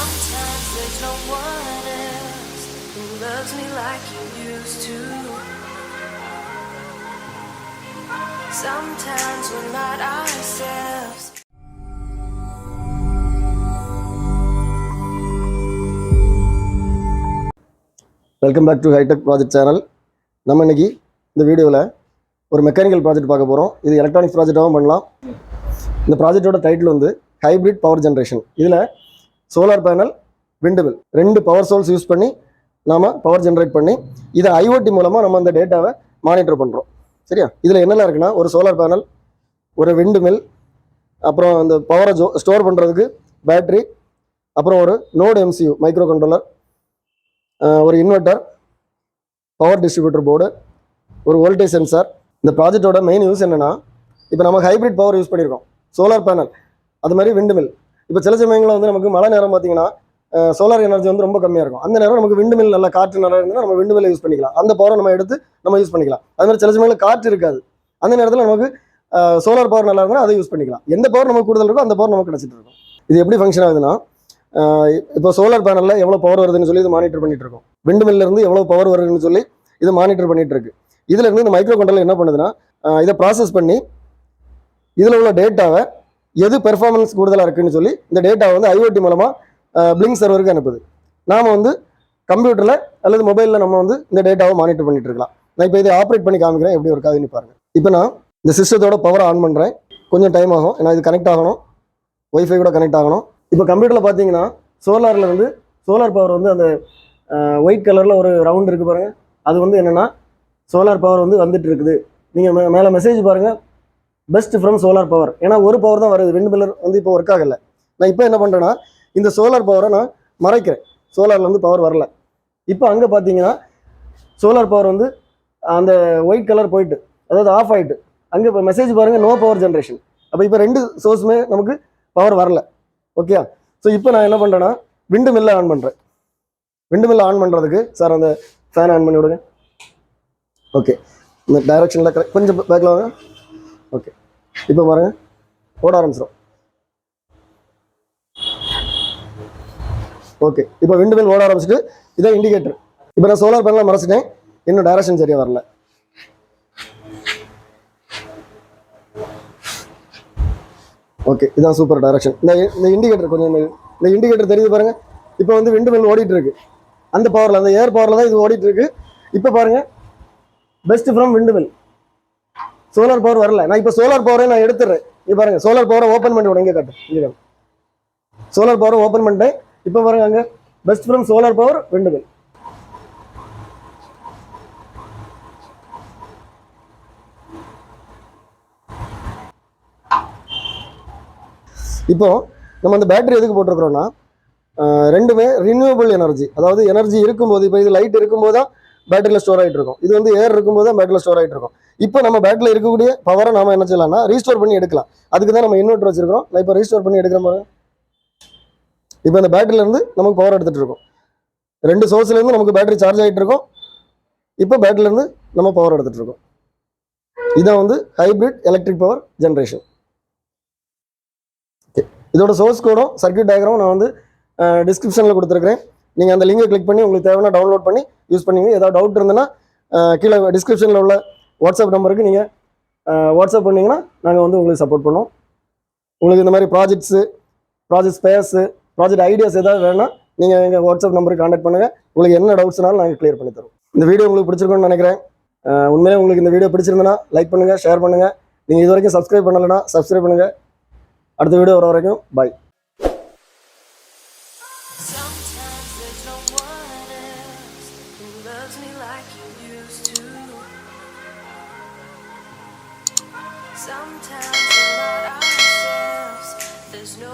Sometimes there's no one else who loves me like you used to. Sometimes we're not ourselves. Welcome back to hitech project channel. நம்ம இன்னைக்கு இந்த வீடியோவில் ஒரு mechanical project பார்க்க போகிறோம். இது எலக்ட்ரானிக்ஸ் ப்ராஜெக்டாகவும் பண்ணலாம். இந்த ப்ராஜெக்டோட டைட்டில் வந்து ஹைப்ரிட் பவர் ஜென்ரேஷன். இதில் சோலார் பேனல், விண்டுமில் ரெண்டு பவர் சோர்ஸ் யூஸ் பண்ணி நாம் பவர் ஜென்ரேட் பண்ணி இதை ஐஓடி மூலமாக நம்ம அந்த டேட்டாவை மானிட்டர் பண்ணுறோம். சரியா? இதில் என்னெல்லாம் இருக்குன்னா, ஒரு சோலார் பேனல், ஒரு விண்டுமில், அப்புறம் அந்த பவரை ஸ்டோர் பண்ணுறதுக்கு பேட்ரி, அப்புறம் ஒரு நோடு எம்சியூ மைக்ரோ கண்ட்ரோலர், ஒரு இன்வெர்ட்டர், பவர் டிஸ்ட்ரிபியூட்டர் போர்டு, ஒரு வோல்டேஜ் சென்சார். இந்த ப்ராஜெக்டோட மெயின் யூஸ் என்னென்னா, இப்போ நம்ம ஹைப்ரிட் பவர் யூஸ் பண்ணியிருக்கோம். சோலார் பேனல், அது மாதிரி விண்டுமில். இப்போ சில சமயங்களில் வந்து நமக்கு மழை நேரம் பார்த்தீங்கன்னா சோலார் எனர்ஜி வந்து ரொம்ப கம்மியாக இருக்கும். அந்த நேரம் நமக்கு விண்டுமில் நல்லா காற்று நல்லா இருந்ததுன்னா நம்ம விண்டுமில்லை யூஸ் பண்ணிக்கலாம். அந்த பவரை நம்ம எடுத்து நம்ம யூஸ் பண்ணிக்கலாம். அது மாதிரி சில சமயங்களில் காற்று இருக்காது. அந்த நேரத்தில் நமக்கு சோலார் பவர் நல்லா இருந்தால் அதை யூஸ் பண்ணிக்கலாம். எந்த பவர் நமக்கு கூடுதல் இருக்கோ அந்த பவர் நமக்கு கிடச்சிட்டு இருக்கும். இது எப்படி ஃபங்க்ஷன் ஆகுதுன்னா, இப்போ சோலார் பேனலில் எவ்வளோ பவர் வருதுன்னு சொல்லி இது மானிட்டர் பண்ணிட்டு இருக்கோம். விண்டுமில்லேருந்து எவ்வளோ பவர் வருதுன்னு சொல்லி இது மானிட்டர் பண்ணிட்டு இருக்கு. இதுல இருந்து இந்த மைக்ரோ கண்ட்ரோலர் என்ன பண்ணுதுன்னா, இதை ப்ராசஸ் பண்ணி இதில் உள்ள டேட்டாவை எது பெர்ஃபார்மன்ஸ் கூடுதலாக இருக்குன்னு சொல்லி இந்த டேட்டாவை வந்து ஐஓடி மூலமாக பிளிங்க் சர்வருக்கு அனுப்புது. நாம் வந்து கம்ப்யூட்டரில் அல்லது மொபைலில் நம்ம வந்து இந்த டேட்டாவை மானிட்டர் பண்ணிட்டு இருக்கலாம். நான் இப்போ இதை ஆப்ரேட் பண்ணி காமிக்கிறேன், எப்படி ஒரு காதுன்னு பாருங்கள். இப்போ நான் இந்த சிஸ்டத்தோட பவரை ஆன் பண்ணுறேன். கொஞ்சம் டைம் ஆகும், ஏன்னா இது கனெக்ட் ஆகணும், ஒய்ஃபை கூட கனெக்ட் ஆகணும். இப்போ கம்ப்யூட்டரில் பார்த்தீங்கன்னா சோலாரில் வந்து சோலார் பவர் வந்து அந்த ஒயிட் கலரில் ஒரு ரவுண்ட் இருக்குது பாருங்கள். அது வந்து என்னென்னா சோலார் பவர் வந்து வந்துட்டு இருக்குது. நீங்கள் மேலே மெசேஜ் பாருங்கள், பெஸ்ட் ஃப்ரம் சோலார் பவர். ஏன்னா ஒரு பவர் தான் வருது, விண்டுமில்லர் வந்து இப்போ ஒர்க் ஆகலை. நான் இப்போ என்ன பண்ணுறேன்னா, இந்த சோலார் பவரை நான் மறைக்கிறேன். சோலாரில் வந்து பவர் வரல. இப்போ அங்கே பார்த்தீங்கன்னா சோலார் பவர் வந்து அந்த ஒயிட் கலர் போயிட்டு, அதாவது ஆஃப் ஆகிட்டு. அங்கே இப்போ மெசேஜ் பாருங்கள், நோ பவர் ஜென்ரேஷன். அப்போ இப்போ ரெண்டு சோர்ஸுமே நமக்கு பவர் வரல. ஓகே. ஸோ இப்போ நான் என்ன பண்ணுறேன்னா, விண்டுமில்லை ஆன் பண்ணுறேன். விண்டுமில்லை ஆன் பண்ணுறதுக்கு சார் அந்த ஃபேன் ஆன் பண்ணி விடுங்க. ஓகே, இந்த டைரக்ஷனில் கொஞ்சம் பேக்கில் வாங்க. ஓகே, இப்போ பாருங்கள் ஓட ஆரம்பிச்சிடும். ஓகே, இப்போ விண்டுமில் ஓட ஆரம்பிச்சிட்டு இதான் இண்டிகேட்டர். இப்போ நான் சோலார் பேனலை மறைச்சிட்டேன், இன்னும் டைரக்ஷன் சரியாக வரல. ஓகே, இதான் சூப்பர் டைரக்ஷன். இந்த இண்டிகேட்டர் கொஞ்சம் இந்த இண்டிகேட்டர் தெரியுது பாருங்கள். இப்போ வந்து விண்டுமில் ஓடிட்டு இருக்கு. அந்த பவரில், அந்த ஏர் பவரில் தான் இது ஓடிட்டு இருக்கு. இப்போ பாருங்கள், பெஸ்ட் ஃப்ரம் விண்டுமில். சோலார் பவர் வரல. நான் இப்போ சோலார் பவரை நான் எடுத்துடுறேன். இங்கே பாருங்க, சோலார் பவரை ஓப்பன் பண்ணி விட. இங்கே காட்டு, இங்கே சோலார் பவரை ஓப்பன் பண்ணிட்டேன். இப்போ பாருங்க, அங்கே பெஸ்ட் ஃப்ரம் சோலார் பவர் விண்டுமில். இப்போ நம்ம அந்த பேட்டரி எதுக்கு போட்டிருக்கிறோம்னா, ரெண்டுமே ரினியூவபிள் எனர்ஜி. அதாவது எனர்ஜி இருக்கும்போது, இப்போ இது லைட் இருக்கும்போது தான் பேட்டரியில் ஸ்டோர் ஆகிட்டு இருக்கும். இது வந்து ஏர் இருக்கும்போது தான் பேட்டரியில் ஸ்டோர் ஆகிட்டு இருக்கும். இப்போ நம்ம பேட்டரியில் இருக்கக்கூடிய பவரை நாம என்ன செய்யலாம்னா ரீஸ்டோர் பண்ணி எடுக்கலாம். அதுக்கு தான் நம்ம இன்வெர்ட்டர் வச்சிருக்கோம். நான் இப்போ ரீஸ்டோர் பண்ணி எடுக்கிற மாதிரி இப்போ இந்த பேட்டரியிலேருந்து நமக்கு பவர் எடுத்துகிட்டு இருக்கோம். ரெண்டு சோர்ஸ்லேருந்து நமக்கு பேட்டரி சார்ஜ் ஆகிட்டு இருக்கும். இப்போ பேட்டரியிலேருந்து நம்ம பவர் எடுத்துகிட்டு இருக்கோம். இதான் வந்து ஹைப்ரிட் எலக்ட்ரிக் பவர் ஜென்ரேஷன். இதோட சோர்ஸ் கோடும் சர்க்யூட் டயக்ராமும் நான் வந்து டிஸ்கிரிப்ஷனில் கொடுத்துருக்கிறேன். நீங்கள் அந்த லிங்கை கிளிக் பண்ணி உங்களுக்கு தேவையான டவுன்லோட் பண்ணி யூஸ் பண்ணிங்க. ஏதாவது டவுட் இருந்ததுன்னா கீழே டிஸ்கிரிப்ஷனில் உள்ள வாட்ஸ்அப் நம்பருக்கு நீங்கள் வாட்ஸ்அப் பண்ணிங்கன்னா நாங்கள் வந்து உங்களுக்கு சப்போர்ட் பண்ணுவோம். உங்களுக்கு இந்த மாதிரி ப்ராஜெக்ட் ஸ்பேர்ஸு, ப்ராஜெக்ட் ஐடியாஸ் ஏதாவது வேணும்னா நீங்கள் எங்கள் வாட்ஸ்அப் நம்பருக்கு கான்டாக்ட் பண்ணுங்கள். உங்களுக்கு என்ன டவுட்ஸ்னாலும் நாங்கள் கிளியர் பண்ணி தரோம். இந்த வீடியோ உங்களுக்கு பிடிச்சிருக்குன்னு நினைக்கிறேன். உண்மையிலே உங்களுக்கு இந்த வீடியோ பிடிச்சிருந்தனா லைக் பண்ணுங்கள், ஷேர் பண்ணுங்கள். நீங்கள் இது வரைக்கும் சப்ஸ்கிரைப் பண்ணலைன்னா சப்ஸ்கிரைப் பண்ணுங்கள். அடுத்த வீடியோ வர வரைக்கும் பாய். Sometimes we're not ourselves. There's no